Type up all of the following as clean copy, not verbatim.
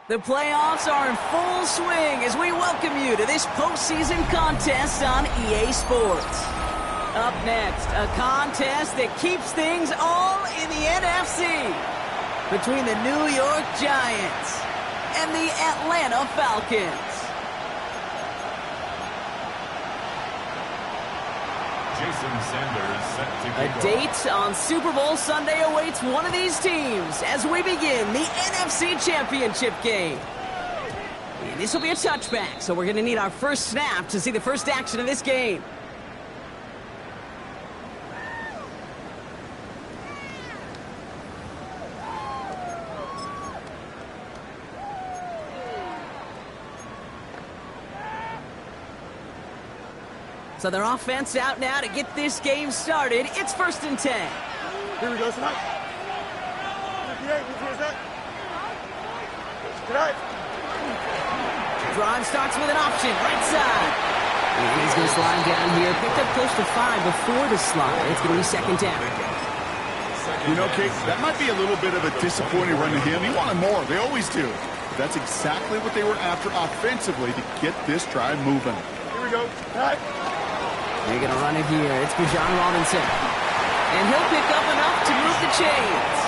The playoffs are in full swing as we welcome you to this postseason contest on EA Sports. Up next, a contest that keeps things all in the NFC between the New York Giants and the Atlanta Falcons. Jason Sanders set to A date on Super Bowl Sunday awaits one of these teams as we begin the NFC Championship game. And this will be a touchback, so we're going to need our first snap to see the first action of this game. So their offense out now to get this game started. It's 1st and 10. Here we go, tonight. Drive starts with an option, right side. And he's going to slide down here. Picked up close to 5 before the slide. It's going to be 2nd down. You know, Kate, that might be a little bit of a disappointing run to him. He wanted more. They always do. But that's exactly what they were after offensively to get this drive moving. Here we go. Tonight. They're going to run it here. It's Bijan Robinson. And he'll pick up enough to move the chains.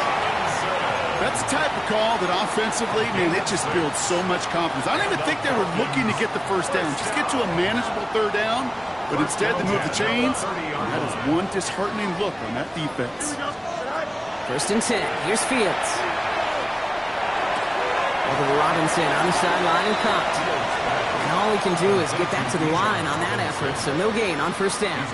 That's the type of call that offensively, man, it just builds so much confidence. I don't even think they were looking to get the first down. Just get to a manageable 3rd down. But instead, they move the chains. And that is one disheartening look on that defense. 1st and 10. Here's Fields. Over to Robinson on the sideline and caught. And all he can do is get back to the line on that effort, so no gain on 1st down.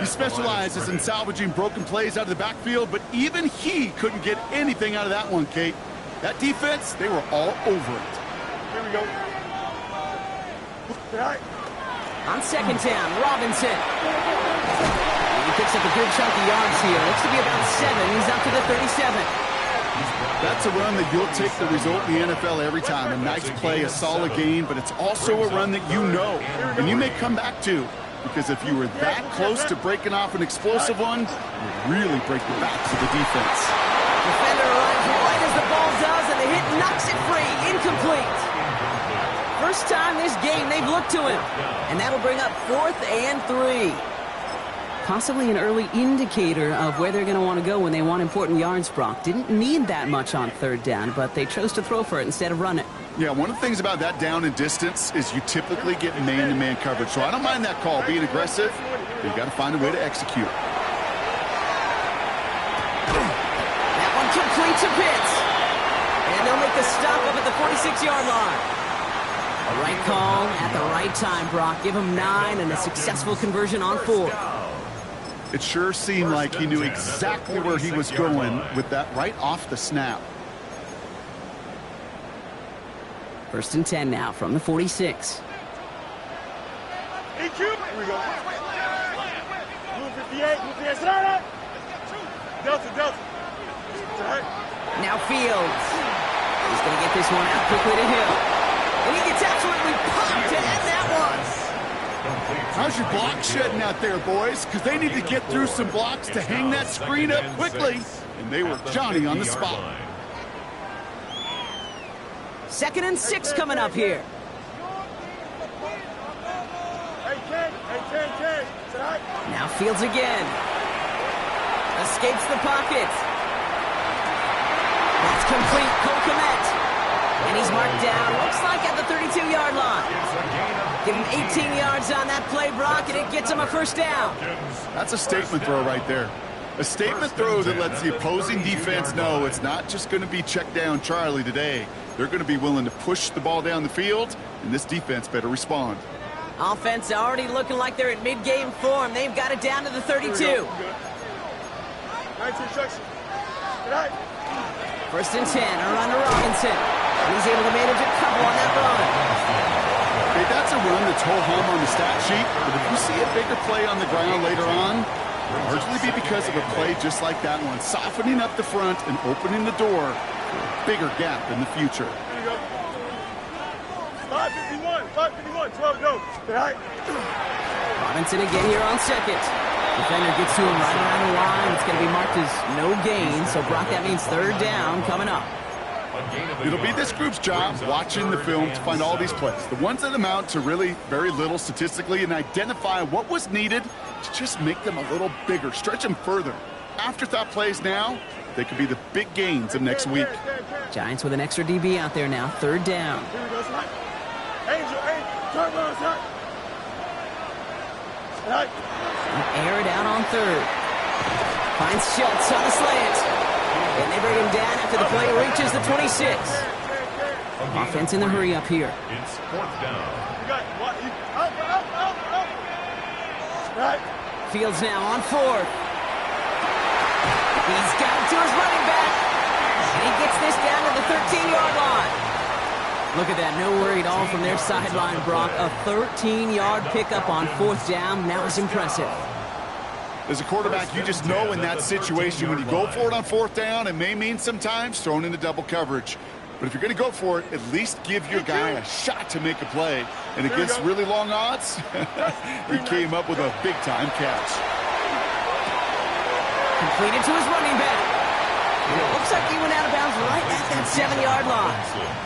He specializes in salvaging broken plays out of the backfield, but even he couldn't get anything out of that one, Kate. That defense, they were all over it. Here we go. Tonight. On 2nd down, Robinson. He picks up a good chunk of yards here. Looks to be about 7. He's up to the 37. That's a run that you'll take the result in the NFL every time. A nice play, a solid gain, but it's also a run that you know and you may come back to, because if you were that close to breaking off an explosive one, you really break the backs of the defense. Defender arrives right as the ball does, and the hit knocks it free. Incomplete. First time this game they've looked to him, and that'll bring up 4th and 3. Possibly an early indicator of where they're going to want to go when they want important yards, Brock. Didn't need that much on 3rd down, but they chose to throw for it instead of run it. Yeah, one of the things about that down and distance is you typically get man-to-man coverage. So I don't mind that call, being aggressive, but you got to find a way to execute. That one complete to Pitts. And they'll make the stop up at the 46-yard line. A right call at the right time, Brock. Give him 9 and a successful conversion on 4. It sure seemed like he knew exactly where he was going with that right off the snap. 1st and 10 now from the 46. EQ. Here we go. Blue 58. Blue 58. Slide. Delta. Tonight. Now Fields. He's going to get this one out quickly to Hill. And he gets absolutely pumped to end that one. How's your block shedding out there, boys? Because they need to get through some blocks to hang that screen up quickly. And they were Johnny on the spot. 2nd and 6 coming up here. Now Fields again. Escapes the pocket. That's complete. Cole Kmet. And he's marked down, looks like at the 32-yard line. Give him 18 yards on that play, Brock, and it gets him a 1st down. That's a statement throw right there. A statement throw that lets the opposing defense know it's not just going to be check down Charlie today. They're going to be willing to push the ball down the field, and this defense better respond. Offense already looking like they're in mid-game form. They've got it down to the 32. 1st and 10, a run to Robinson. He's able to manage a couple on that run. Hey, that's a run that's ho-hum on the stat sheet, but if you see a bigger play on the ground later on, it'll largely be because of a play just like that one, softening up the front and opening the door for a bigger gap in the future. Here we go. 5:51, 12 go. Robinson again here on 2nd. Defender gets to him right around the line. It's going to be marked as no gain, so Brock, that means 3rd down coming up. It'll be this group's job watching the film to find all these plays, the ones that amount to really very little statistically, and identify what was needed to just make them a little bigger, stretch them further. Afterthought plays now, they could be the big gains of next week. Giants with an extra DB out there now, 3rd down. Here we go, slide. Angel, turn around, slide. Slide. Air it out on 3rd. Finds Schultz on the slant. And they bring him down after the play reaches the 26. Offense in the hurry up here. It's 4th down. You got what? Up. Right. Fields now on 4th. He's got it to his running back. And he gets this down to the 13-yard line. Look at that, no worry at all from their sideline, Brock. A 13-yard pickup on 4th down. That was impressive. As a quarterback, you just know in that situation when you go for it on 4th down, it may mean sometimes thrown into double coverage. But if you're going to go for it, at least give your guy a shot to make a play. And against really long odds, he came up with a big-time catch. Completed to his running back. And it looks like he went out of bounds right at that 7-yard line.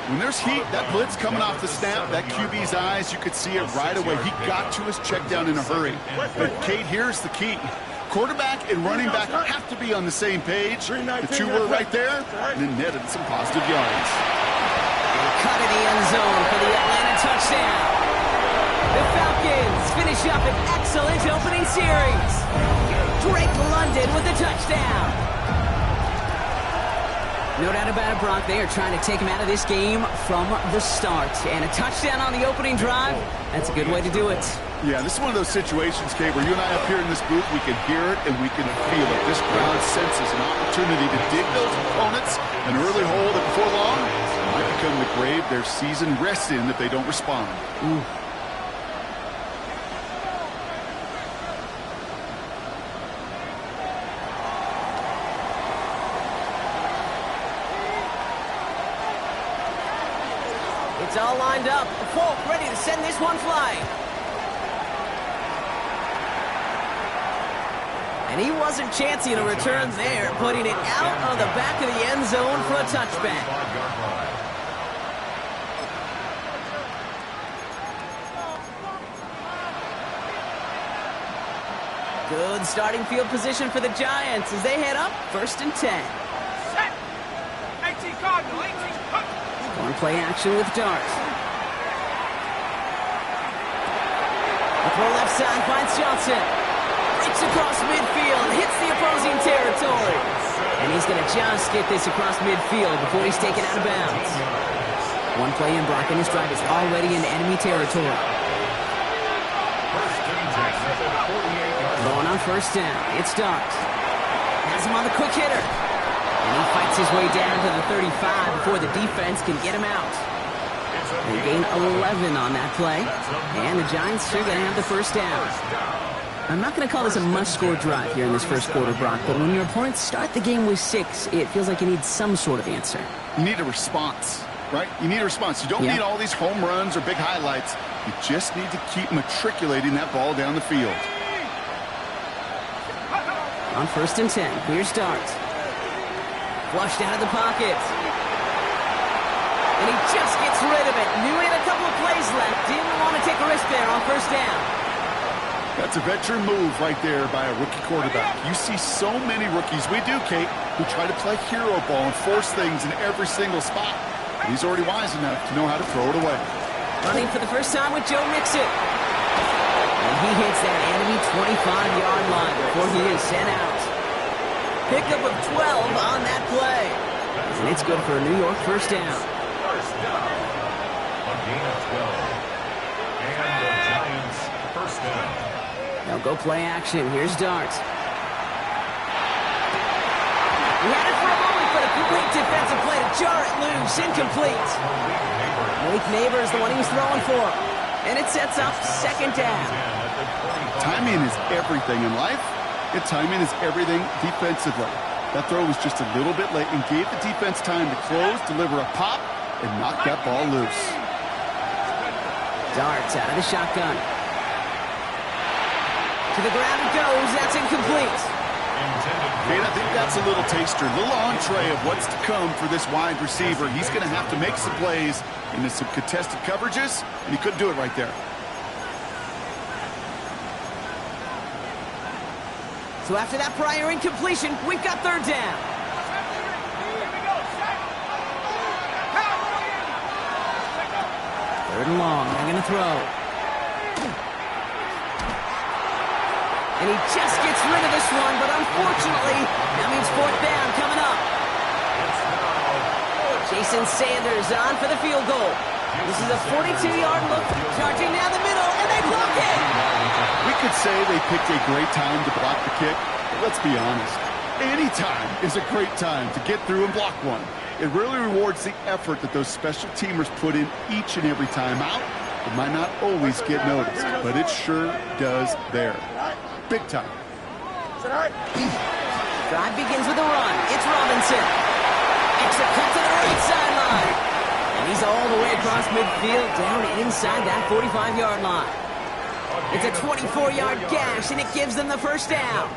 When there's heat, that blitz coming off the snap, that QB's eyes, you could see it right away. He got to his check down in a hurry. But, Kate, here's the key. Quarterback and running back have to be on the same page. The two were right there, and then netted some positive yards. Cut in the end zone for the Atlanta touchdown. The Falcons finish up an excellent opening series. Drake London with the touchdown. No doubt about it, Brock. They are trying to take him out of this game from the start. And a touchdown on the opening drive, that's a good way to do it. Yeah, this is one of those situations, Kate, where you and I up here in this booth, we can hear it and we can feel it. This crowd senses an opportunity to dig those opponents an early hole that before long might become the grave their season rests in if they don't respond. Ooh. It's all lined up. Folk ready to send this one flying. And he wasn't chancing a return there, putting it out of the back of the end zone for a touchback. Good starting field position for the Giants as they head up 1st and 10. Set. 18 Cardinal, 18. Going play action with Dart. The throw left side finds Johnson. Breaks across midfield, hits the opposing territory. And he's going to just get this across midfield before he's taken out of bounds. One play in, Brock, and his drive is already in enemy territory. Going on 1st down, it's Dart. Has him on the quick hitter. And he fights his way down to the 35 before the defense can get him out. They gain 11 on that play. And the Giants are going to have the 1st down. I'm not going to call this a must-score drive here in this first quarter, Brock, but when your opponents start the game with 6, it feels like you need some sort of answer. You need a response, right? You need a response. You don't need all these home runs or big highlights. You just need to keep matriculating that ball down the field. On 1st and 10, here's Dart. Flushed out of the pocket. And he just gets rid of it. Knew he had a couple of plays left. Didn't want to take a risk there on 1st down. That's a veteran move right there by a rookie quarterback. You see so many rookies, we do, Kate, who try to play hero ball and force things in every single spot. But he's already wise enough to know how to throw it away. Running for the first time with Joe Mixon. And he hits that enemy 25-yard line before he is sent out. Pickup of 12 on that play. And it's good for a New York 1st down. 1st down. A gain of 12. And the Giants 1st down. Now go play action. Here's Dart. He had it for a moment, but a great defensive play to jar it loose. Incomplete. Malik Neighbor is the one he's throwing for. And it sets up 2nd down. Timing is everything in life. And timing is everything defensively. That throw was just a little bit late and gave the defense time to close, deliver a pop, and knock that ball loose. Dart out of the shotgun. To the ground it goes. That's incomplete. Kate, I think that's a little taster, a little entree of what's to come for this wide receiver. He's going to have to make some plays into some contested coverages, and he couldn't do it right there. So after that prior incompletion, we've got third down. Third and long, they're going to throw. And he just gets rid of this one, but unfortunately, that means fourth down coming up. Jason Sanders on for the field goal. This is a 42-yard look, charging down the middle, and they block it! We could say they picked a great time to block the kick, but let's be honest. Any time is a great time to get through and block one. It really rewards the effort that those special teamers put in each and every time out. It might not always get noticed, but it sure does there. Big time. Drive begins with a run. It's Robinson. Extra cut to the right sideline. And he's all the way across midfield, down inside that 45-yard line. It's a 24-yard gash, and it gives them the first down.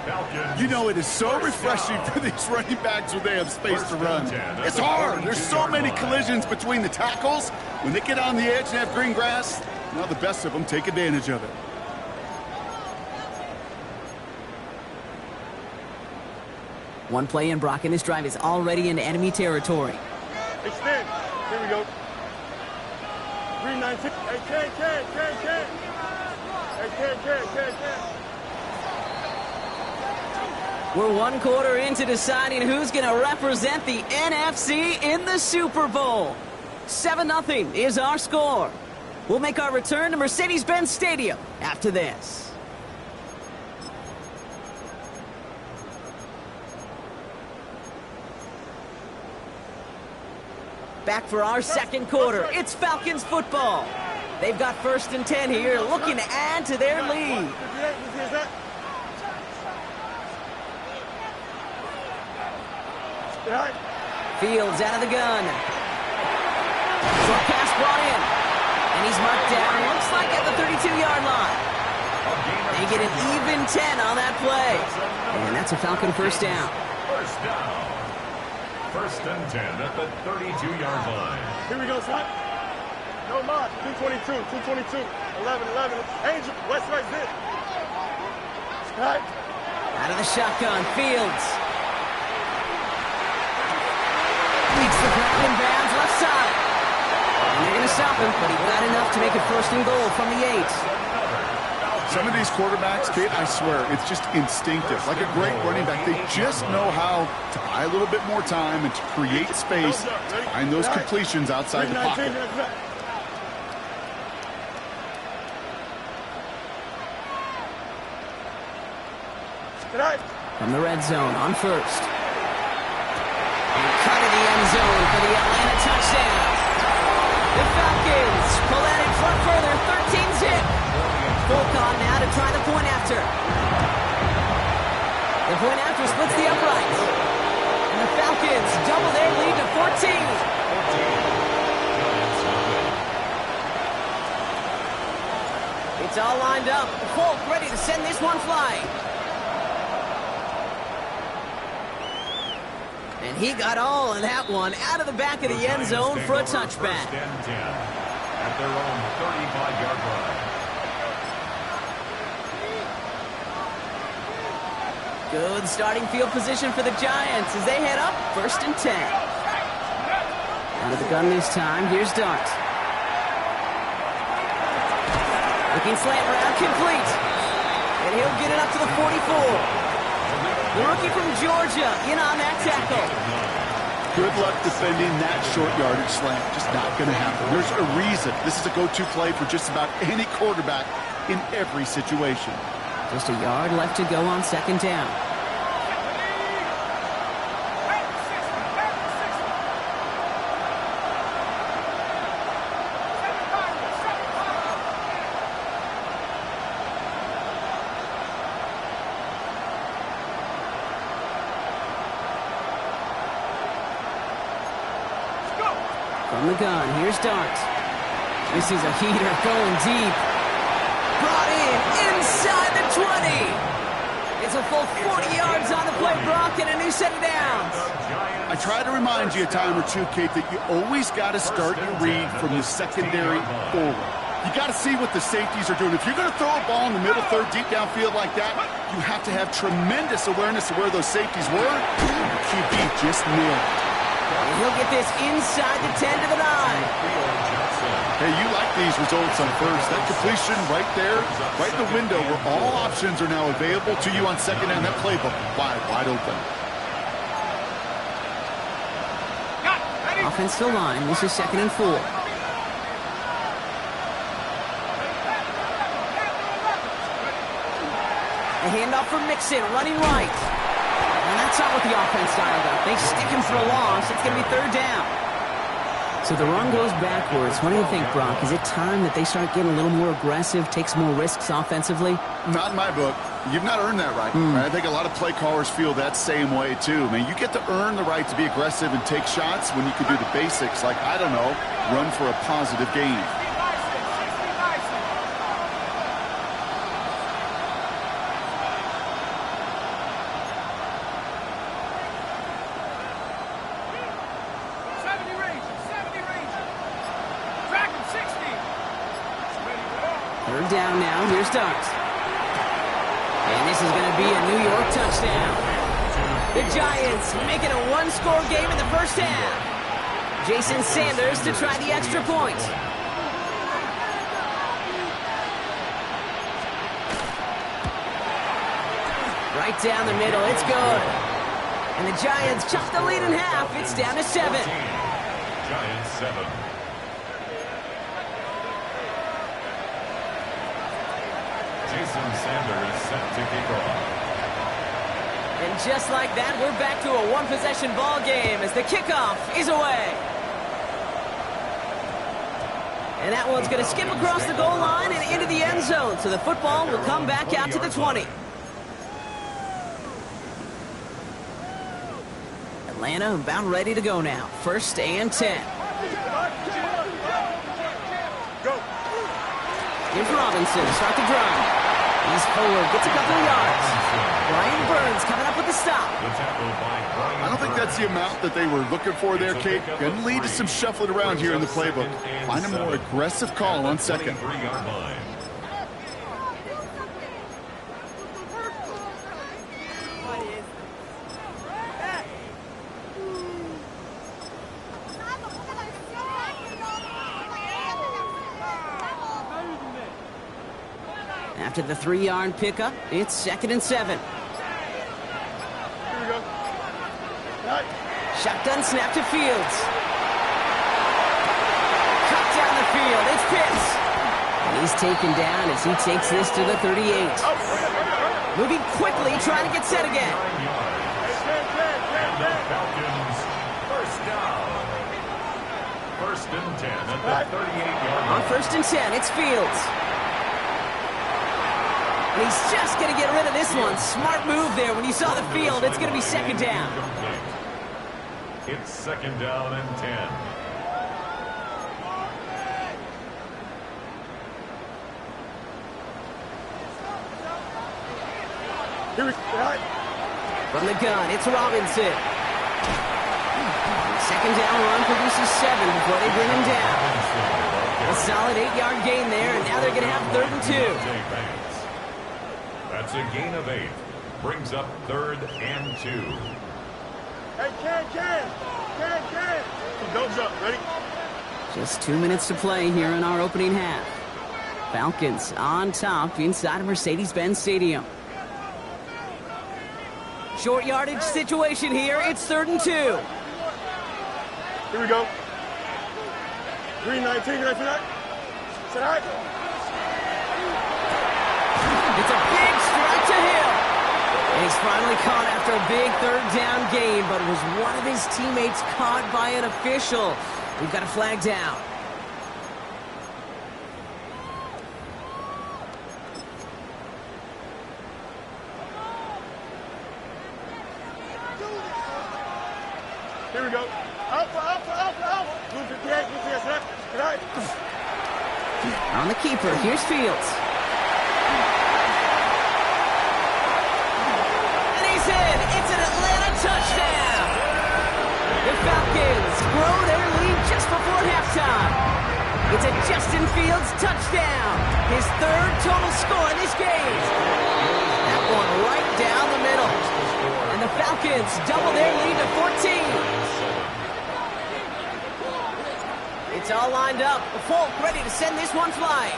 You know, it is so refreshing for these running backs when they have space to run. It's hard. There's so many collisions between the tackles. When they get on the edge and have green grass, now the best of them take advantage of it. One play in, Brock, and this drive is already into enemy territory. Extend. Here we go. 319. Hey, Ken. Hey, Ken. We're one quarter into deciding who's going to represent the NFC in the Super Bowl. 7-0 is our score. We'll make our return to Mercedes-Benz Stadium after this. Back for our second quarter. It's Falcons football. They've got 1st and 10 here, looking to add to their lead. Fields out of the gun. Short pass brought in. And he's marked down, looks like at the 32-yard line. They get an even 10 on that play. And that's a Falcon first down. First down. 1st and 10 at the 32-yard line. Here we go, son. No mod. 222. 11. Angel. West right there. Right. Out of the shotgun, Fields. Beats the ground in bounds left side. And they're going to stop him, but he got enough to make it 1st and goal from the 8. Some of these quarterbacks, Kate, I swear, it's just instinctive. Like a great running back, they just know how to buy a little bit more time and to create space to find those completions outside the pocket. From the red zone on 1st. And cut in the end zone for the Atlanta touchdown. The Falcons pull that in front further, 13-zip. Volcon now to try the point after. The point after splits the uprights. And the Falcons double their lead to 14. It's all lined up. Folk ready to send this one flying. And he got all of that one out of the back of the end zone for a touchback. 1st and 10 at their own 35-yard line. Good starting field position for the Giants as they head up 1st and 10. Out of the gun this time, here's Dart. Looking slant route, complete. And he'll get it up to the 44. The rookie from Georgia in on that tackle. Good luck defending that short yardage slant. Just not going to happen. There's a reason. This is a go-to play for just about any quarterback in every situation. Just a yard left to go on 2nd down. From the gun, here's Dart. This is a heater going deep. Brought in inside the 20. It's a full 40 yards on the play, Brock, and a new set of downs. I try to remind you a time or two, Kate, that you always got to start your read from the secondary forward. You got to see what the safeties are doing. If you're going to throw a ball in the middle third, deep downfield like that, you have to have tremendous awareness of where those safeties were. QB just nailed it. And he'll get this inside the 10 to the 9. Hey, you like these results on first. That completion right there, right in the window where all options are now available to you on second down. That playbook wide open. Offensive line. This is 2nd and 4. A handoff for Mixon, running right. And that's not what the offense dialed up. They stick him for a loss. It's going to be 3rd down. So the run goes backwards. What do you think, Brock? Is it time that they start getting a little more aggressive, take some more risks offensively? Not in my book. You've not earned that right. I think a lot of play callers feel that same way, too. I mean, you get to earn the right to be aggressive and take shots when you can do the basics, like, I don't know, run for a positive gain. Down now, here's Dart. And this is going to be a New York touchdown. The Giants make it a one-score game in the first half. Jason Sanders to try the extra point. Right down the middle, it's good. And the Giants chop the lead in half. It's down to 7. Giants 7. Jason Sanders set to kick off. And just like that, we're back to a one-possession ball game as the kickoff is away. And that one's going to skip across the goal line and into the end zone. So the football will come back out to the 20. Atlanta about ready to go now. 1st and 10. Here's Robinson, start the drive. He's forward, gets a couple of yards. Brian Burns coming up with the stop. I don't think that's the amount that they were looking for there, Kate. Going to lead to some shuffling around here in the playbook. Find a more aggressive call on second. After the 3-yard pickup, it's 2nd and 7. Here we go. Right. Shotgun snap to Fields. Cut down the field. It's Pitts. And he's taken down as he takes this to the 38. Moving quickly, trying to get set again. And the Falcons first down. 1st and 10 at the 38-yard line. On 1st and 10, it's Fields. And he's just going to get rid of this one. Smart move there. When you saw the field, it's going to be 2nd down. It's 2nd down and 10. Here we go. From the gun, it's Robinson. 2nd down run produces 7 before they bring him down. A solid 8-yard gain there, and now they're going to have 3rd and 2. That's a gain of 8. Brings up 3rd and 2. Hey, Ken. Don't jump. Ready? Just 2 minutes to play here in our opening half. Falcons on top inside of Mercedes-Benz Stadium. Short yardage situation here. It's 3rd and 2. Here we go. Green 19, right for that. Set high. It's a big strike to Hill. And he's finally caught after a big 3rd down gain, but it was one of his teammates caught by an official. We've got a flag down. Here we go. Out. Blue 58, set. Right. On the keeper, here's Fields. It's a Justin Fields touchdown. His third total score in this game. That one right down the middle. And the Falcons double their lead to 14. It's all lined up. Folk ready to send this one flying.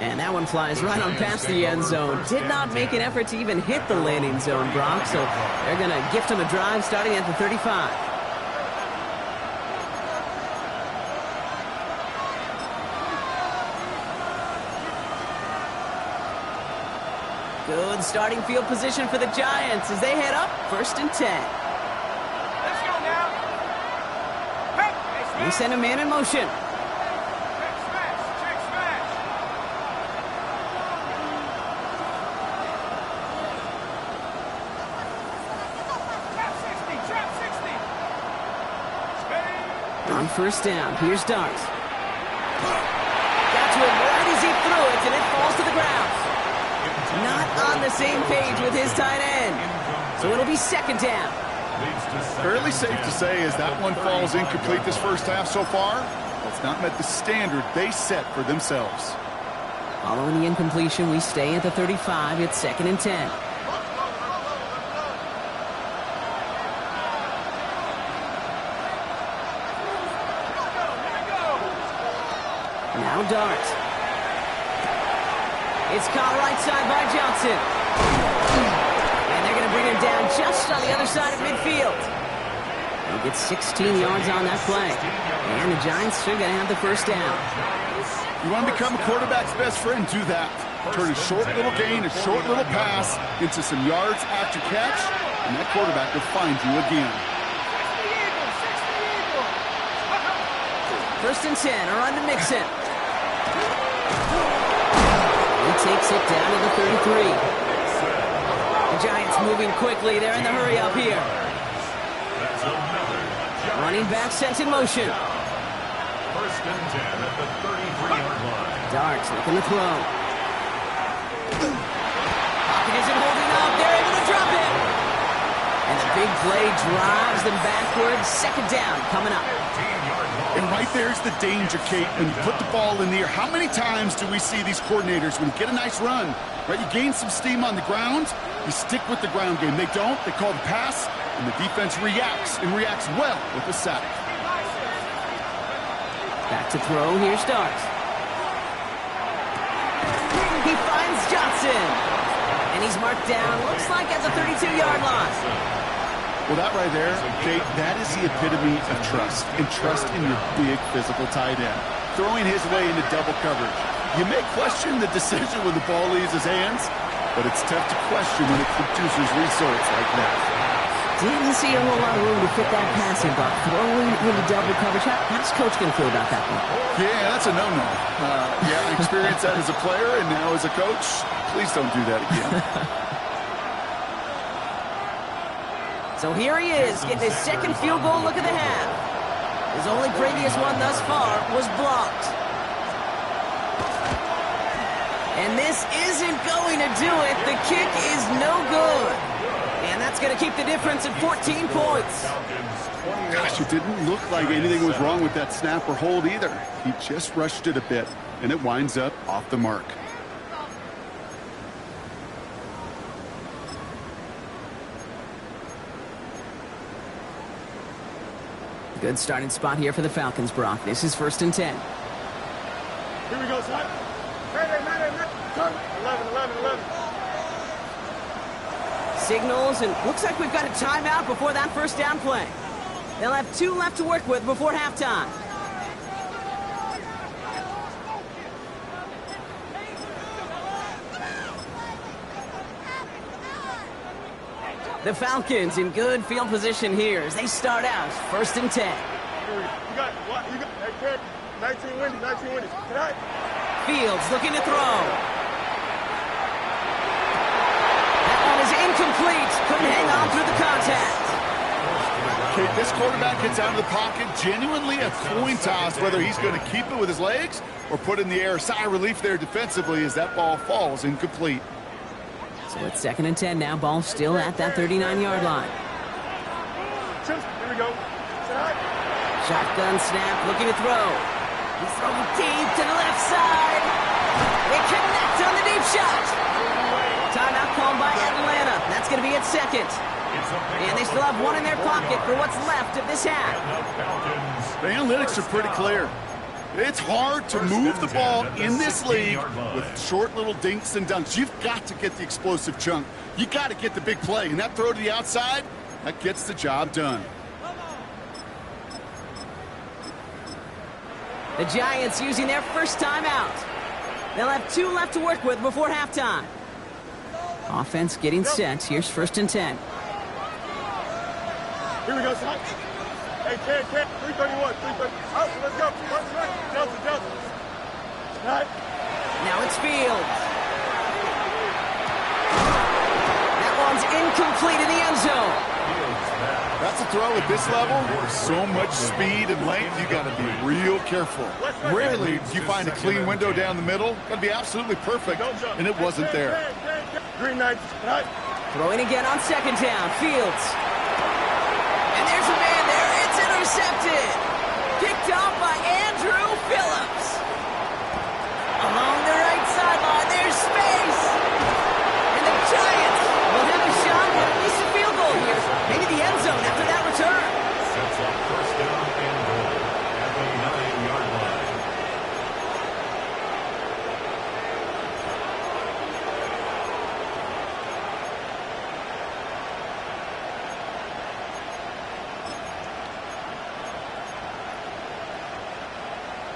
And that one flies right on past the end zone. Did not make an effort to even hit the landing zone, Brock. So they're going to gift him a drive starting at the 35. Good starting field position for the Giants as they head up 1st and 10. Let's go now. Hey, They send a man in motion. check smash. Trap 60. Spade. On 1st down, here's Darks. Got to him right as he threw it, and it falls to the ground. Not on the same page with his tight end. So it'll be 2nd down. Fairly safe to say as that one falls incomplete this first half so far, it's not met the standard they set for themselves. Following the incompletion, we stay at the 35. It's 2nd and 10. Now Darts. It's caught right side by Johnson. And they're going to bring him down just on the other side of midfield. He'll get 16 yards on that play. And the Giants are going to have the 1st down. You want to become a quarterback's best friend, do that. Turn a short little gain, a short little pass into some yards after catch, and that quarterback will find you again. 1st and 10, a run to Mixon. He takes it down to the 33. The Giants moving quickly. They're in the hurry up here. Running back sent in motion. 1st and 10 at the 33-yard line. Darts looking to throw. Pocket isn't holding up. They're able to drop it. And the big play drives them backwards. 2nd down coming up. And right there's the danger, Kate, when you put the ball in the air. How many times do we see these coordinators, when you get a nice run, right, you gain some steam on the ground, you stick with the ground game. They don't. They call the pass, and the defense reacts, and reacts well with the sack. Back to throw. Here's Darts. He finds Johnson. And he's marked down, looks like at the 32-yard line. Well, that right there, Kate, that is the epitome of trust, and trust in your big physical tight end. Throwing his way into double coverage. You may question the decision when the ball leaves his hands, but it's tough to question when it produces results like that. Didn't see a whole lot of room to fit that passing, but throwing into double coverage. How's Coach going to feel about that one? Yeah, that's a no-no. I experienced that as a player, and now as a coach, please don't do that again. So here he is, getting his 2nd field goal look at the half. His only previous one thus far was blocked. And this isn't going to do it. The kick is no good. And that's going to keep the difference at 14 points. Gosh, it didn't look like anything was wrong with that snap or hold either. He just rushed it a bit, and it winds up off the mark. Good starting spot here for the Falcons, Brock. This is 1st and 10. Here we go, son. Come. 11. Signals, and looks like we've got a timeout before that 1st down play. They'll have 2 left to work with before halftime. The Falcons in good field position here as they start out 1st and 10. You got what? You got that 19 windy. Can I? Fields looking to throw. That one is incomplete. Couldn't hang on through the contact. Okay, this quarterback gets out of the pocket, genuinely a coin toss whether he's going to keep it with his legs or put in the air. Sigh of relief there defensively as that ball falls incomplete. So it's 2nd and 10 now. Ball still at that 39-yard line. Here we go. Shotgun snap, looking to throw. He's throwing deep to the left side. They connect on the deep shot. Timeout called by Atlanta. That's going to be its second. And they still have one in their pocket for what's left of this half. The analytics are pretty clear. It's hard to move the ball in this league with short little dinks and dunks. You've got to get the explosive chunk. You got to get the big play. And that throw to the outside, that gets the job done. The Giants using their first timeout. They'll have 2 left to work with before halftime. Offense getting set. Here's 1st and 10. Here we go, son. Hey, 10, 331, 330. Out, let's go. Delta. Right. Now it's Fields. That one's incomplete in the end zone. That's a throw at this level. There's so much speed and length, you got to be real careful. Rarely do you find a clean window down the middle. Got to be absolutely perfect, and it wasn't there. Green Knights, right. Throwing again on 2nd down. Fields. And there's a man there. It's intercepted. Picked off by Andrew Phillips. Along the right sideline, there's space. And the Giants will have a shot at least a field goal here. Maybe the end zone after that return. Sets up 1st down and goal at the 9-yard line.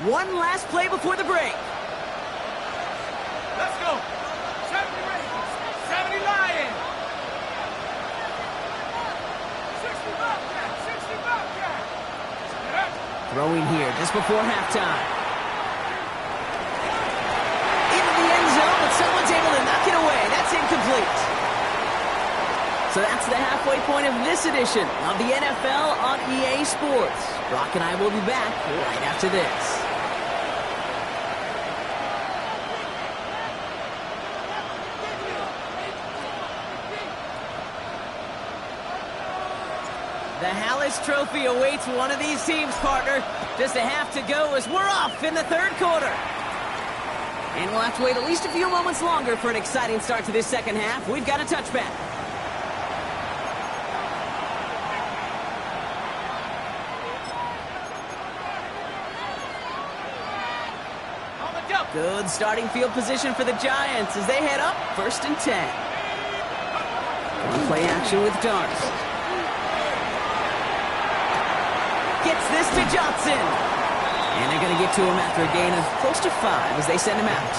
One last play before the break. Let's go. 70 Ravens. 70 Lions. 60 Bobcats. 60 Bobcats. Throwing here just before halftime. Into the end zone, but someone's able to knock it away. That's incomplete. So that's the halfway point of this edition of the NFL on EA Sports. Brock and I will be back right after this. The Hallis Trophy awaits one of these teams, partner. Just a half to go as we're off in the 3rd quarter. And we'll have to wait at least a few moments longer for an exciting start to this 2nd half. We've got a touchback. Good starting field position for the Giants as they head up 1st and 10. One play action with Darts. Gets this to Johnson. And they're going to get to him after a gain of close to 5 as they send him out.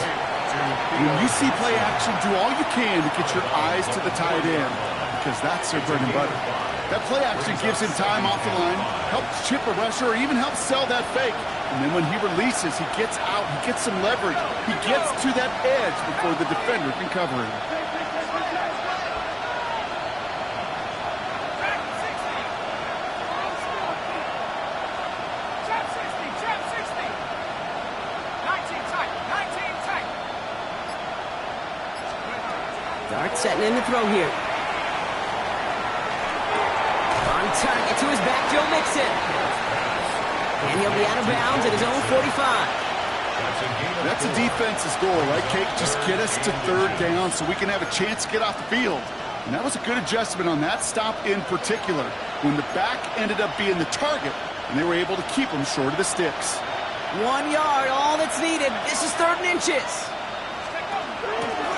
When you see play action, do all you can to get your eyes to the tight end, because that's their bread and butter. That play action gives him time off the line, helps chip a rusher, or even helps sell that fake. And then when he releases, he gets out, he gets some leverage. He gets to that edge before the defender can cover him. Dart setting in the throw here. On target to his back, Joe Mixon. And he'll be out of bounds at his own 45. That's a defense's goal, right, Kate? Just get us to 3rd down so we can have a chance to get off the field. And that was a good adjustment on that stop in particular, when the back ended up being the target, and they were able to keep him short of the sticks. 1 yard, all that's needed. This is 3rd and inches.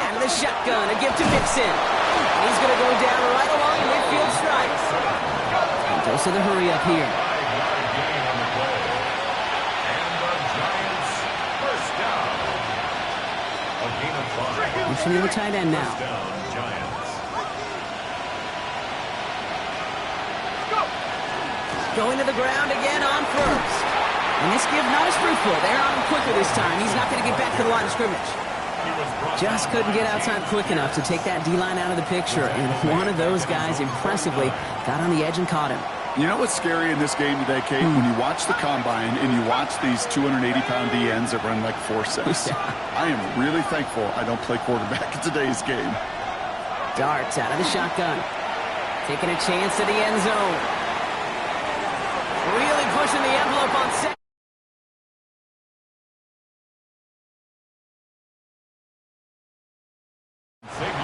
Out of the shotgun, a give to Mixon. He's going to go down right along midfield strike. And goes to the hurry up here. Motioning the tight end now. Going to the ground again on 1st. And this give not as fruitful. They're on him quicker this time. He's not going to get back to the line of scrimmage. Just couldn't get outside quick enough to take that D-line out of the picture. And one of those guys impressively got on the edge and caught him. You know what's scary in this game today, Kate? When you watch the combine and you watch these 280-pound DNs that run like 4.6. Yeah. I am really thankful I don't play quarterback in today's game. Darts out of the shotgun. Taking a chance to the end zone. pushing the envelope on set.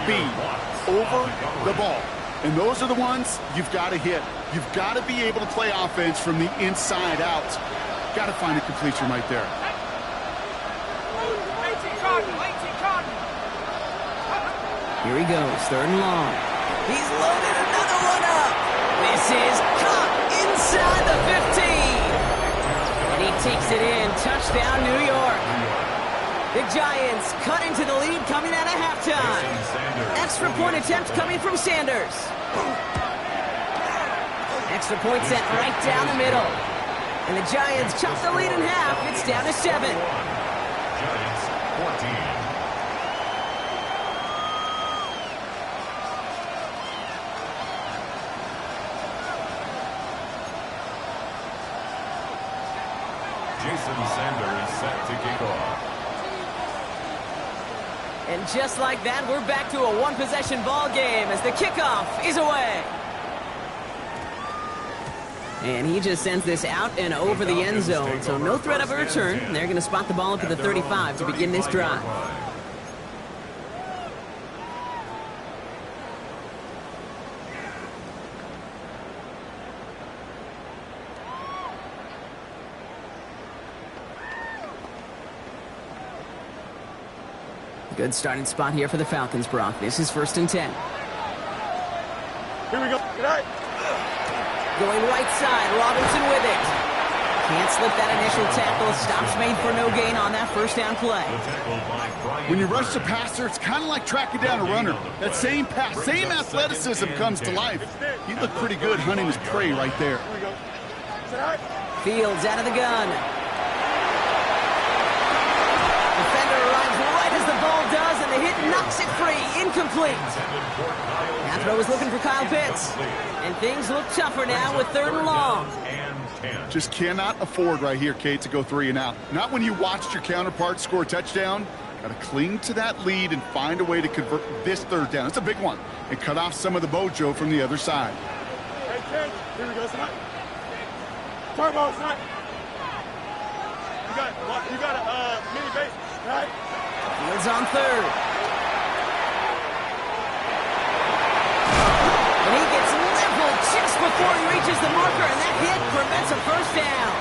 Be over the ball. And those are the ones you've got to hit. You've got to be able to play offense from the inside out. Got to find a completion right there. Here he goes, 3rd and long. He's loaded another one up. This is caught inside the 15. And he takes it in. Touchdown, New York. The Giants cut into the lead coming out of halftime. Extra point attempt coming from Sanders. Extra point set right down the middle. And the Giants chop the lead in half. It's down to 7. Giants 14. Jason Sanders set to kick off. And just like that, we're back to a one-possession ball game as the kickoff is away. And he just sends this out and over the end zone, so no threat of a return. They're going to spot the ball up at the 35 to begin this drive. Good starting spot here for the Falcons, Brock. This is 1st and 10. Here we go. Good night. Going right side, Robinson with it. Can't slip that initial tackle. Stops made for no gain on that 1st down play. When you rush the passer, it's kind of like tracking down a runner. That same pass, same athleticism comes to life. He looked pretty good hunting his prey right there. Here we go. Fields out of the gun. Defender arrives right as the ball does, and the hit knocks it free. Incomplete. That throw was looking for Kyle Pitts. And things look tougher now with 3rd and long. Just cannot afford right here, Kate, to go 3 and out. Not when you watched your counterpart score a touchdown. Got to cling to that lead and find a way to convert this 3rd down. It's a big one. And cut off some of the mojo from the other side. Hey, Ken. Here we go, son. Turbo, son. You got a mini base, right? Fields on 3rd. And he gets leveled just before he reaches the marker, and that hit prevents a 1st down.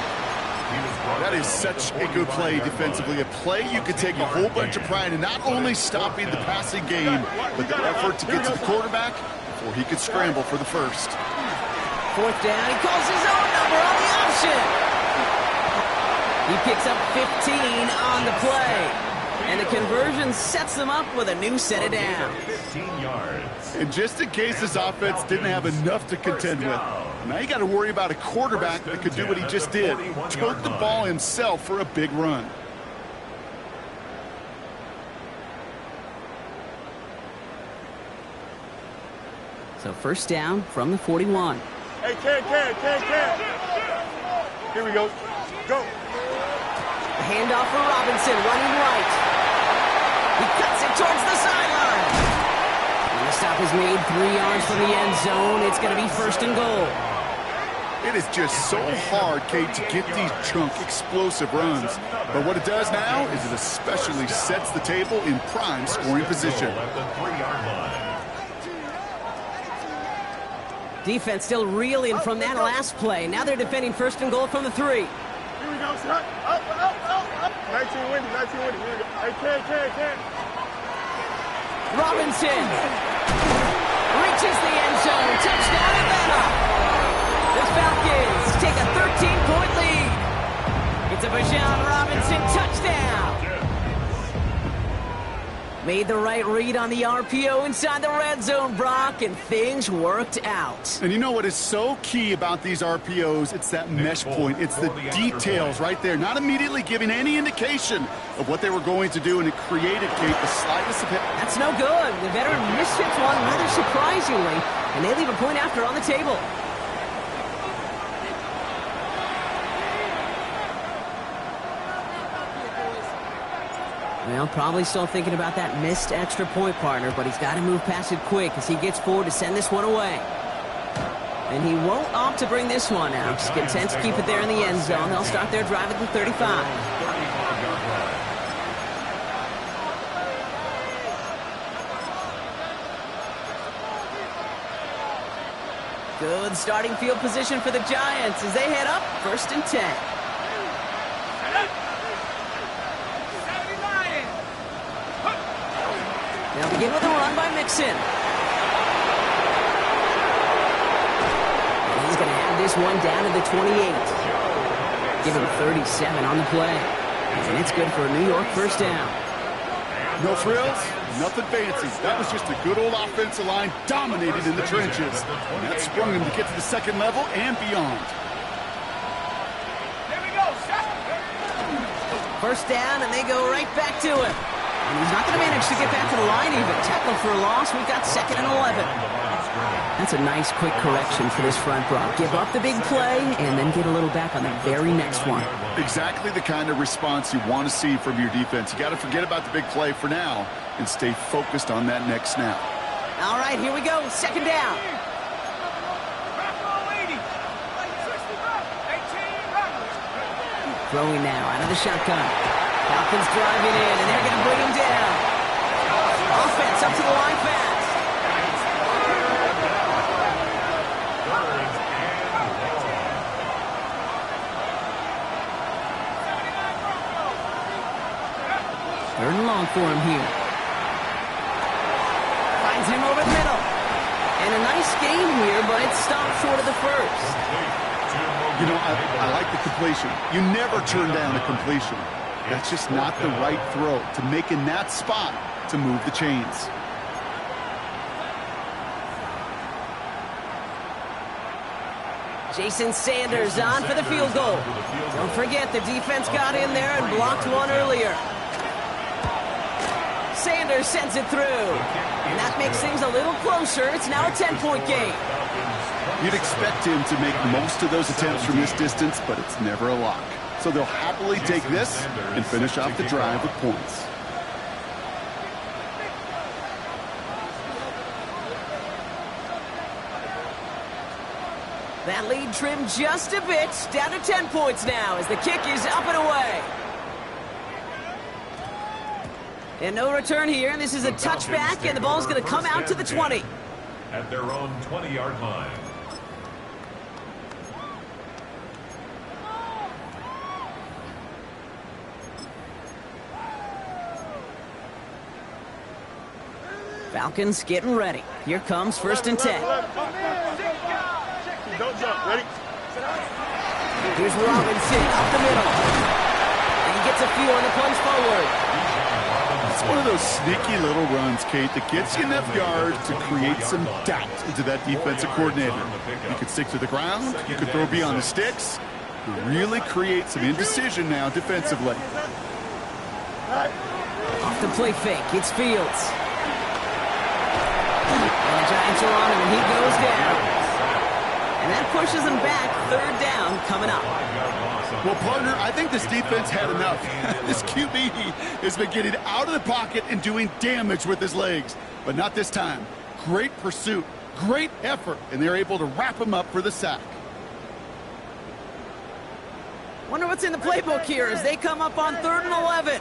That is such a good play defensively. A play you could take a whole bunch of pride in not only stopping the passing game, but the effort to get to the quarterback before he could scramble for the 1st. 4th down, he calls his own number on the option. He picks up 15 on the play. And the conversion sets them up with a new set of downs. 15 yards. And just in case this offense didn't have enough to contend with, now you got to worry about a quarterback that could do what he just did. Took the ball himself for a big run. So 1st down from the 41. Hey, Ken. Here we go. Go. Handoff for Robinson, running right. He cuts it towards the sideline. And the stop is made 3 yards from the end zone. It's going to be 1st and goal. It is just so hard, Kate, to get these chunk, explosive runs. But what it does now is it especially sets the table in prime scoring position. At the 3-yard line. Defense still reeling from that last play. Now they're defending 1st and goal from the 3. Here we go, son. Up. 19 winning. Here we go. Hey, Ken. Robinson reaches the end zone. Touchdown, Atlanta. The Falcons take a 13-point lead. It's a Bijan Robinson touchdown. Made the right read on the RPO inside the red zone, Brock, and things worked out. And you know what is so key about these RPOs? It's that mesh point. It's the details right there. Not immediately giving any indication of what they were going to do, and it created, Kate, the slightest of hit. That's no good. The veteran misfits one rather surprisingly, and they leave a point after on the table. Well, probably still thinking about that missed extra point, partner, but he's got to move past it quick as he gets forward to send this one away. And he won't opt to bring this one out. He's content to keep it there in the end zone. They'll start their drive at the 35. 35-yard line. Good starting field position for the Giants as they head up 1st and 10. They'll begin with a run by Mixon. And he's going to have this one down to the 28. Give him 37 on the play. And it's good for a New York 1st down. No frills, nothing fancy. That was just a good old offensive line dominated in the trenches. And that sprung him to get to the 2nd level and beyond. Here we go, shot. 1st down, and they go right back to him. And he's not going to manage to get back to the line even. Tackled for a loss. We've got 2nd and 11. That's a nice quick correction for this front row. Give up the big play and then get a little back on the very next one. Exactly the kind of response you want to see from your defense. You got to forget about the big play for now and stay focused on that next snap. All right, here we go. 2nd down. Throwing now out of the shotgun. Falcons driving in, and they're going to bring him down. Offense up to the line fast. Third and long for him here. Finds him over the middle. And a nice gain here, but it's stopped short of the 1st. You know, I like the completion. You never turn down a completion. That's just not the right throw to make in that spot to move the chains. Jason Sanders on for the field goal. Don't forget, the defense got in there and blocked one earlier. Sanders sends it through. And that makes things a little closer. It's now a 10-point game. You'd expect him to make most of those attempts from this distance, but it's never a lock. So they'll happily take this and finish off the drive with points. That lead trimmed just a bit, down to 10 points now as the kick is up and away. And no return here, and this is a touchback, and the ball's going to come out to the 20. At their own 20-yard line. Falcons getting ready. Here comes 1st and 10. Don't jump. Ready? Here's Robinson up the middle. And he gets a few on the plunge forward. It's one of those sneaky little runs, Kate, that gets you enough yards to create some doubt into that defensive coordinator. You could stick to the ground. You could throw beyond the sticks. You really create some indecision now defensively. Off the play fake, it's Fields. And the Giants are on him, and he goes down. And that pushes him back. 3rd down coming up. Well, partner, I think this defense had enough. This QB has been getting out of the pocket and doing damage with his legs. But not this time. Great pursuit, great effort, and they're able to wrap him up for the sack. Wonder what's in the playbook here as they come up on 3rd and 11.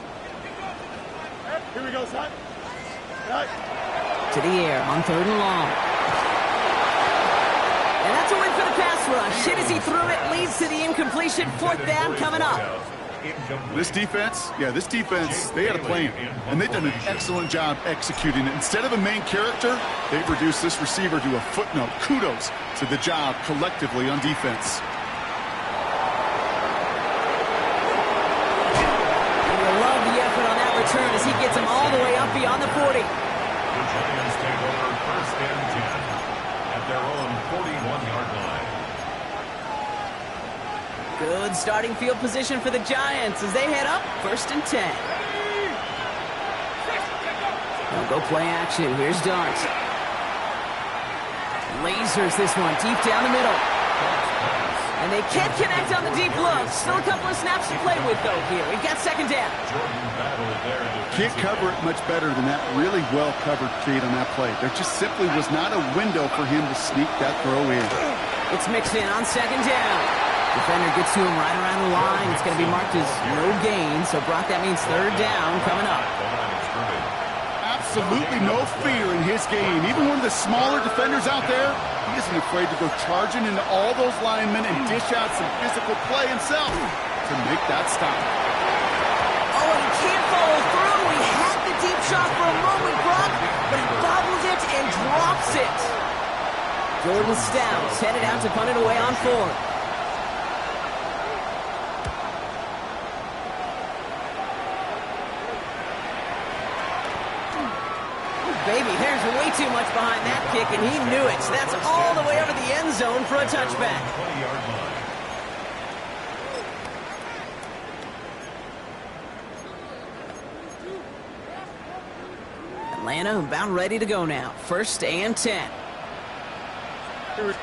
Here we go, son. Right. To the air on 3rd and long. And that's a win for the pass rush. Hit as he threw it, leads to the incompletion. 4th down coming up. This defense, they had a plan, and they've done an excellent job executing it. Instead of a main character, they've reduced this receiver to a footnote. Kudos to the job collectively on defense. And you'll love the effort on that return as he gets him all the way up beyond the 40. The Giants take over 1st and 10 at their own 41-yard line. Good starting field position for the Giants as they head up 1st and 10. They'll go play action. Here's Dart. Lasers this one deep down the middle. And they can't connect on the deep look. Still a couple of snaps to play with, though, here. We've got 2nd down. Can't cover it much better than that really well-covered Kate on that play. There just simply was not a window for him to sneak that throw in. It's mixed in on second down. Defender gets to him right around the line. It's going to be marked as no gain. So, Brock, that means third down coming up. Absolutely no fear in his game. Even one of the smaller defenders out there, he isn't afraid to go charging into all those linemen and dish out some physical play himself to make that stop. Oh, and he can't follow through. He had the deep shot for a moment, Brock, but he bobbles it and drops it. Jordan Stouts headed out to punt it away on fourth. Baby, there's way too much behind that kick, and he knew it. So that's all the way over the end zone for a touchback. 20-yard line. Atlanta about ready to go now. First and 10. Drive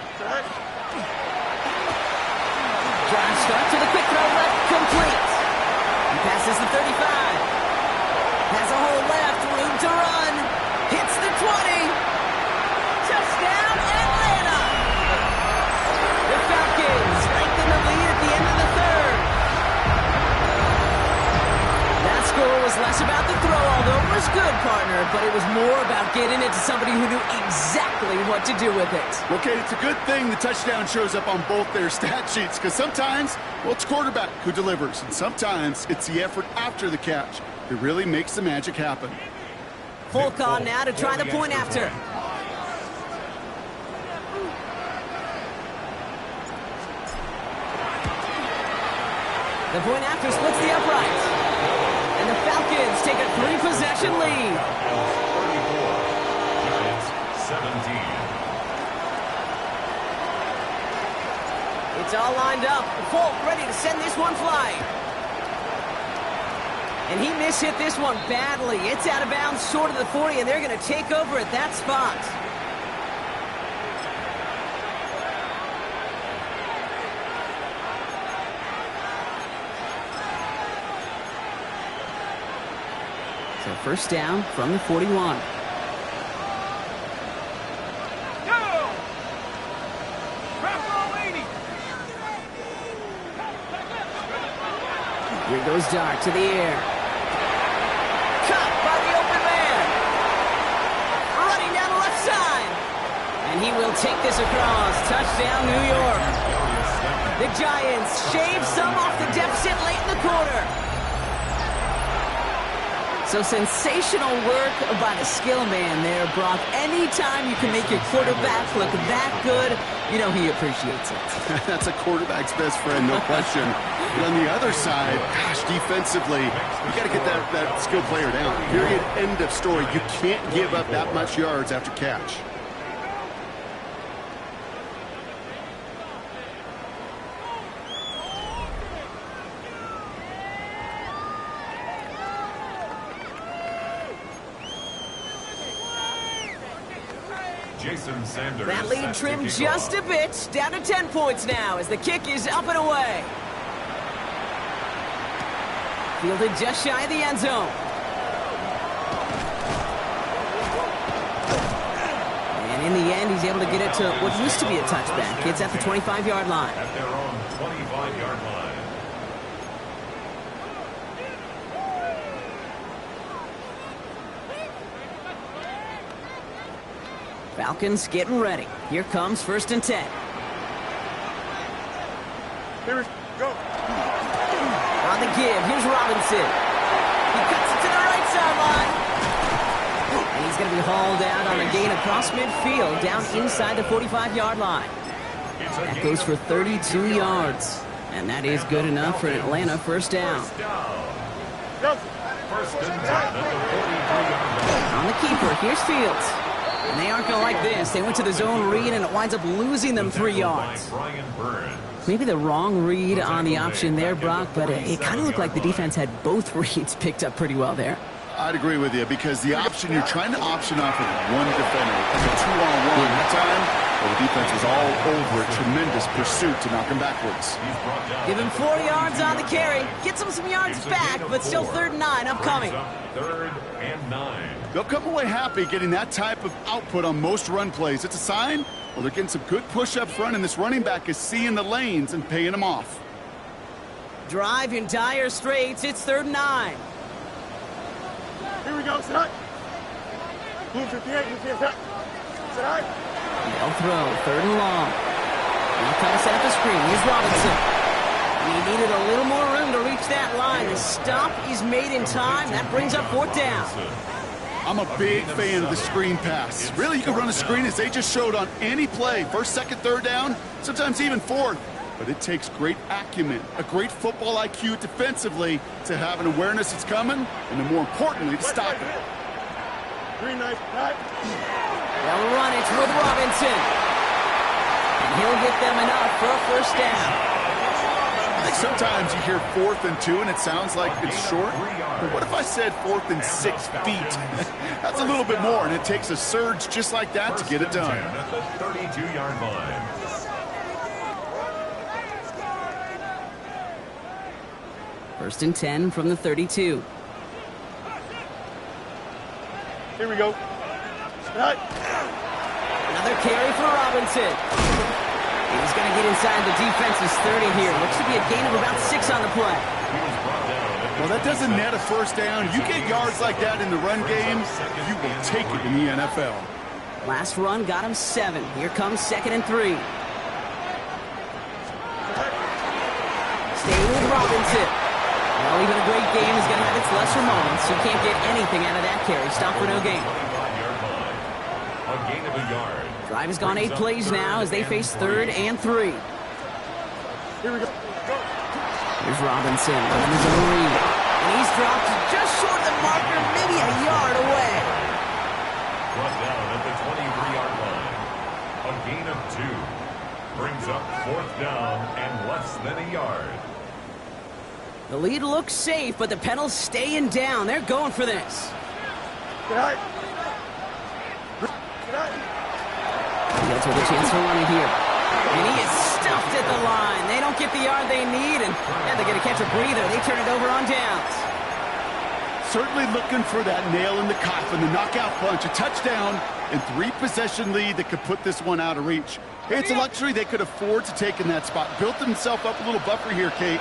start to the quick throw left, complete. He passes the 35. Has a hole left, room to run. Hits the 20. Touchdown, Atlanta. The Falcons lengthen the lead at the end of the third. That score was less about the throw, although it was good, partner, but it was more about getting it to somebody who knew exactly what to do with it. Okay, it's a good thing the touchdown shows up on both their stat sheets, because sometimes, well, it's quarterback who delivers, and sometimes it's the effort after the catch that really makes the magic happen. Folk on now to try the point after. The point after splits the upright. And the Falcons take a 3-possession lead. 34. Giants 17. It's all lined up. Folk ready to send this one flying. And he mishit this one badly. It's out of bounds short of the 40, and they're going to take over at that spot. So first down from the 41. Here goes Dart to the air. Cut by the open man. Running down the left side. And he will take this across. Touchdown, New York. The Giants shave some off the deficit late in the quarter. So sensational work by the skill man there, Brock. Anytime you can make your quarterback look that good, you know he appreciates it. That's a quarterback's best friend, no question. But on the other side, gosh, defensively, you got to get that skill player down. Period, end of story. You can't give up that much yards after catch. That lead trimmed just a bit, down to 10 points now as the kick is up and away. Fielded just shy of the end zone. And in the end, he's able to get it to what used to be a touchback. It's at the 25-yard line. At their own 25-yard line. Falcons getting ready. Here comes first and 10. Here we go. On the give, here's Robinson. He cuts it to the right sideline. And he's going to be hauled out on a gain across midfield, down inside the 45-yard line. That goes for 32 yards. And that is good enough for an Atlanta first down. First and 10 at the 43-yard line. On the keeper, here's Fields. And they aren't going to like this. They went to the zone read, and it winds up losing them 3 yards. Maybe the wrong read on the option there, Brock, but it kind of looked like the defense had both reads picked up pretty well there. I'd agree with you, because the option, you're trying to option off of one defender. As a 2-on-1 that time, well, the defense was all over it. Tremendous pursuit to knock him backwards. Give him 4 yards on the carry. Gets him some yards back, but still 3rd and 9 upcoming. 3rd and 9. They'll come away happy getting that type of output on most run plays. It's a sign Well, they're getting some good push up front, and this running back is seeing the lanes and paying them off. Drive in dire straits. It's 3rd and 9. Here we go, set. Blue 58, set. Set. They'll throw, 3rd and long. Now kind of set up the screen. Here's Robinson. And he needed a little more room to reach that line. The stop is made in time. That brings up 4th down. I'm a big fan of the screen pass. Really, you can run a screen as they just showed on any play. 1st, 2nd, 3rd down, sometimes even 4th. But it takes great acumen, a great football IQ defensively to have an awareness it's coming, and then more importantly, to stop it. Green knife, back. They'll run it with Robinson. And he'll get them enough for a 1st down. I think sometimes you hear 4th and 2 and it sounds like it's short. But what if I said 4th and 6 feet? That's a little bit more, and it takes a surge just like that to get it done. At the 32-yard line. First and 10 from the 32. Here we go. Set. Another carry for Robinson. He's going to get inside the defense's 30 here. Looks to be a gain of about 6 on the play. Well, that doesn't net a 1st down. You get yards like that in the run game, you will take it in the NFL. Last run got him 7. Here comes 2nd and 3. Staying with Robinson. Well, even a great game is going to have its lesser moments. You can't get anything out of that carry. Stop for no gain. A gain of a yard. Drive has gone 8 plays now as they face 3rd and 3. Here we go. Here's Robinson on his own read. And he's dropped just short of the marker, maybe a yard away. Brought down at the 23-yard line. A gain of 2. Brings up 4th down and less than a yard. The lead looks safe, but the Penals staying down. They're going for this. Set. Fields with a chance to run it here. And he is stuffed at the line. They don't get the yard they need, and they're going to catch a breather. They turn it over on downs. Certainly looking for that nail in the coffin, the knockout punch, a touchdown, and 3-possession lead that could put this one out of reach. Hey, it's a luxury they could afford to take in that spot. Built himself up a little buffer here, Kate.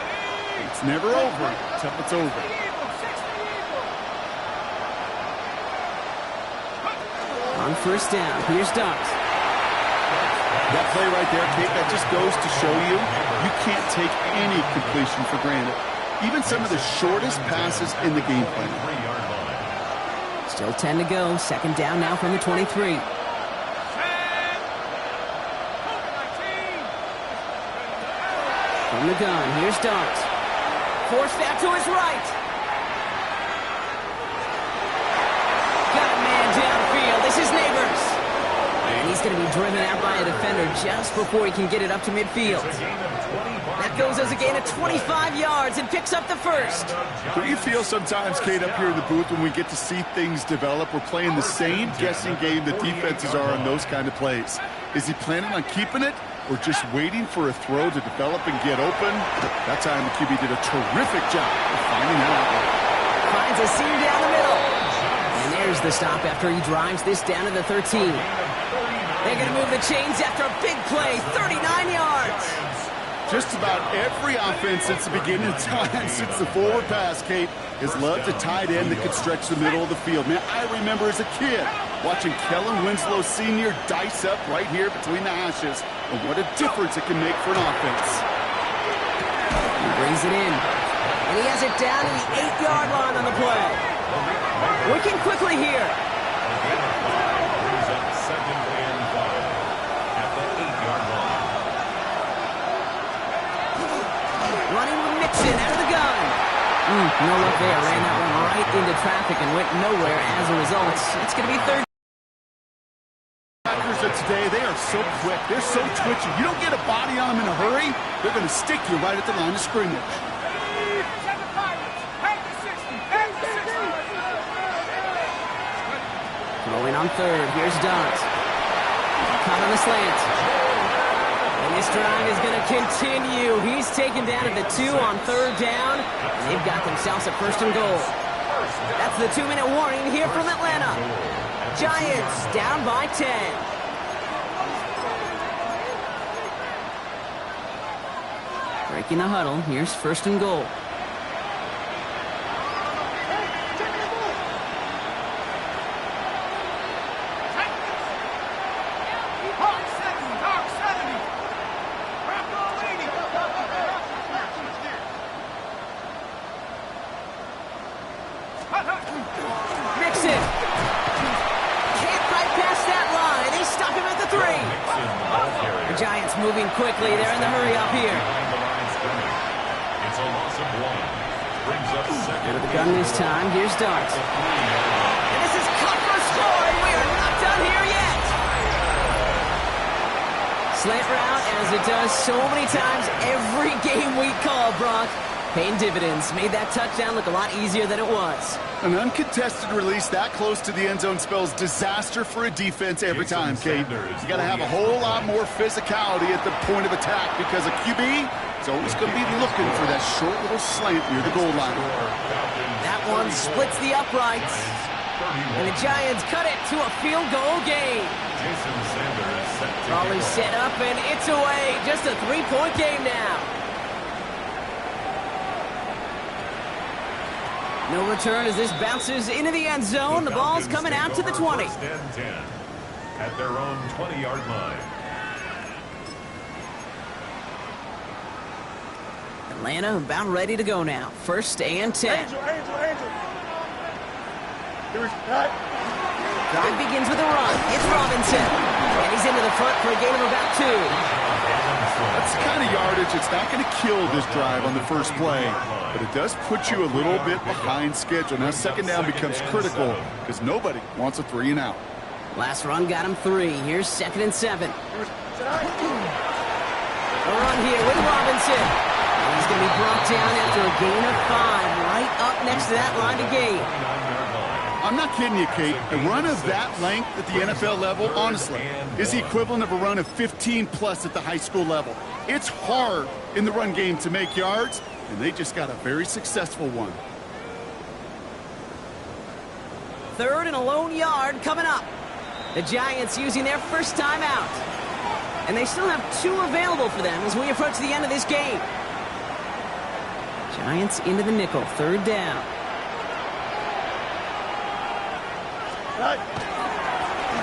It's never over until it's over. On 1st down, here's Dunks. That play right there, Kate, that just goes to show you can't take any completion for granted. Even some of the shortest passes in the game plan. Still 10 to go. 2nd down now from the 23. From the gun, here's Dunks. Forced out to his right. Got a man downfield. This is Neighbors. And he's going to be driven out by a defender just before he can get it up to midfield. That goes as a gain of 25 yards and picks up the first. Do you feel sometimes, Kate, up here in the booth when we get to see things develop, we're playing the same guessing game that defenses are on those kind of plays? Is he planning on keeping it or just waiting for a throw to develop and get open? That time the QB did a terrific job of finding that out. Finds a seam down the middle. And there's the stop after he drives this down to the 13. They're going to move the chains after a big play, 39 yards. Just about every offense since the beginning of time, since the forward pass, Kate, has loved a tight end that could stretch the middle of the field. Man, I remember as a kid watching Kellen Winslow Sr. dice up right here between the hashes. And what a difference it can make for an offense. He brings it in. And he has it down to the 8-yard line on the play. Working quickly here. Running with Mixon out of the gun. No look there. Ran that one right into traffic and went nowhere as a result. It's going to be 3rd. Of today, they are so quick. They're so twitchy. You don't get a body on them in a hurry, they're going to stick you right at the line of scrimmage. Throwing on 3rd. Here's Dunks. Caught on the slant. And this drive is going to continue. He's taken down at the 2 on 3rd down. And they've got themselves a 1st and goal. That's the 2-minute warning here from Atlanta. Giants down by 10. Breaking the huddle. Here's 1st and goal. Mixon. Can't fight past that line. They stop him at the 3. The Giants moving quickly. They're in the hurry up here. It's a loss of 1. Brings up 2nd. With the gun this time. Here's Dart. And this is cut for scoring. We are not done here yet. Slant route, as it does so many times every game we call, Brock. Paying dividends. Made that touchdown look a lot easier than it was. An uncontested release that close to the end zone spells disaster for a defense every time, Kate. You got to have a whole lot more physicality at the point of attack because a QB is always going to be looking for that short little slant near the goal line. That one splits the uprights. And the Giants cut it to a field goal game. Raleigh set up, and it's away. Just a 3-point game now. No return as this bounces into the end zone. The ball's coming out to the 20. At their own 20-yard line. Atlanta about ready to go now. 1st and 10. Angel. Here's Pat. Drive begins with a run. It's Robinson. And he's into the front for a gain of about 2. That's the kind of yardage. It's not going to kill this drive on the first play, but it does put you a little bit behind schedule. Now 2nd down becomes critical because nobody wants a 3 and out. Last run got him 3. Here's 2nd and 7. A run here with Robinson. And he's going to be brought down after a gain of 5, right up next to that line of gain. I'm not kidding you, Kate. A run of that length at the NFL level, honestly, is the equivalent of a run of 15-plus at the high school level. It's hard in the run game to make yards, and they just got a very successful one. 3rd and a lone yard coming up. The Giants using their first time out. And they still have 2 available for them as we approach the end of this game. Giants into the nickel. 3rd down.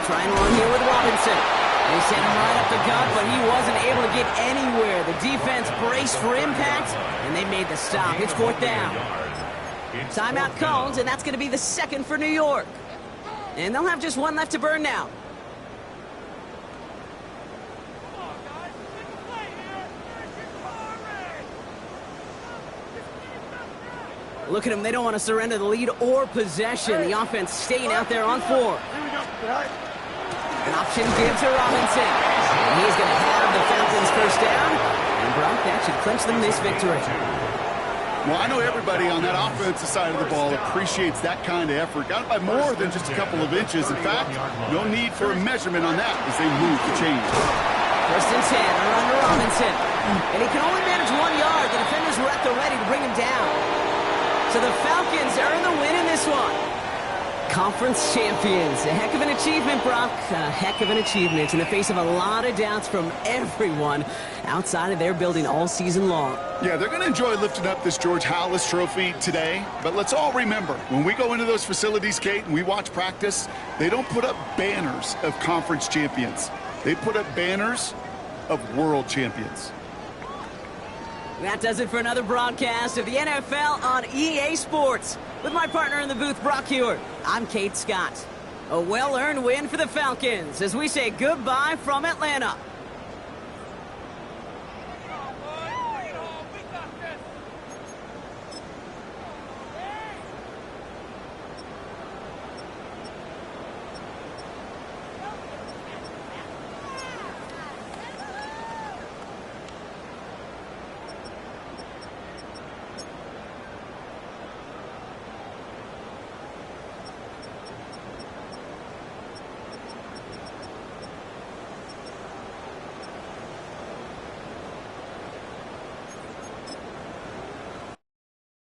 Trying to run here with Robinson. They sent him right up the gut, but he wasn't able to get anywhere. The defense braced for impact, and they made the stop. It's 4th down. Timeout called, and that's going to be the 2nd for New York. And they'll have just 1 left to burn now. Look at them. They don't want to surrender the lead or possession. The offense staying out there on 4. An option gives to Robinson. And he's going to have the Falcons first down. And Brock, that should clinch them this victory. Well, I know everybody on that offensive side of the ball appreciates that kind of effort. Got it by more than just a couple of inches. In fact, no need for a measurement on that as they move the chains. 1st and 10, a run to Robinson. And he can only manage 1 yard. The defenders were at the ready to bring him down. So the Falcons earn the win in this one. Conference champions. A heck of an achievement, Brock. A heck of an achievement in the face of a lot of doubts from everyone outside of their building all season long. Yeah, they're going to enjoy lifting up this George Halas trophy today. But let's all remember, when we go into those facilities, Kate, and we watch practice, they don't put up banners of conference champions. They put up banners of world champions. That does it for another broadcast of the NFL on EA Sports. With my partner in the booth, Brock Hewitt, I'm Kate Scott. A well-earned win for the Falcons as we say goodbye from Atlanta.